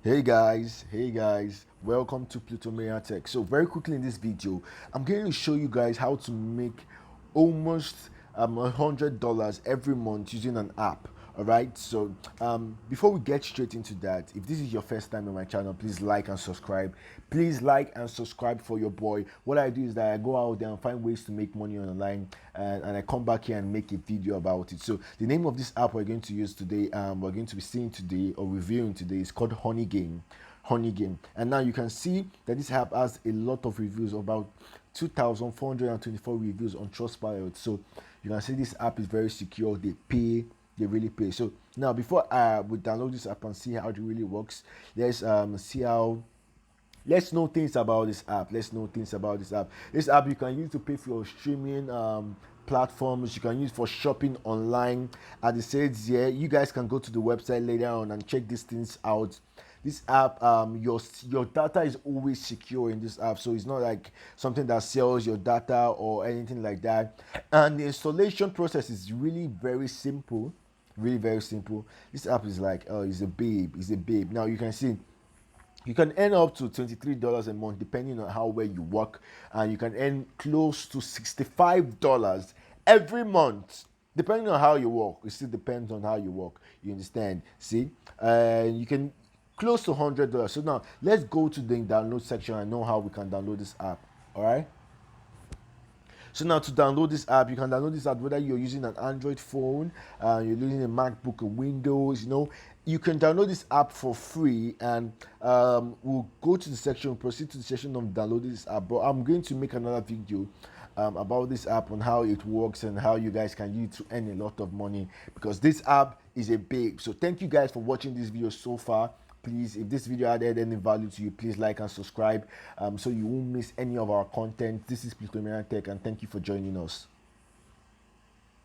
Hey guys, welcome to Plutomeria Tech. So very quickly in this video, I'm going to show you guys how to make almost $100 every month using an app. All right. So before we get straight into that, if this is your first time on my channel, please like and subscribe. Please like and subscribe for your boy. What I do is that I go out there and find ways to make money online, and I come back here and make a video about it. So the name of this app we're going to use today, we're going to be seeing today or reviewing today, is called Honey Game. Honey Game. And now you can see that this app has a lot of reviews, about 2,424 reviews on Trustpilot. So you can see this app is very secure. They really pay. So now before we download this app and see how it really works, let's see how let's know things about this app. This app you can use to pay for your streaming platforms. You can use for shopping online. As it says here, you guys can go to the website later on and check these things out. This app, your data is always secure in this app, so it's not like something that sells your data or anything like that. And the installation process is really very simple, really very simple. This app is like, oh, it's a babe. Now you can see you can earn up to $23 a month depending on how well you work, and you can earn close to $65 every month depending on how you work. It still depends on how you work, you understand? See, you can close to $100. So now let's go to the download section and know how we can download this app. All right. So now to download this app, you can download this app whether you're using an Android phone, you're using a MacBook, or Windows. You can download this app for free, and we'll go to the section, proceed to the section of downloading this app. But I'm going to make another video about this app, on how it works and how you guys can use it to earn a lot of money, because this app is a babe. So thank you guys for watching this video so far. Please, if this video added any value to you, please like and subscribe, so you won't miss any of our content. This is Plutomeria Tech, and thank you for joining us.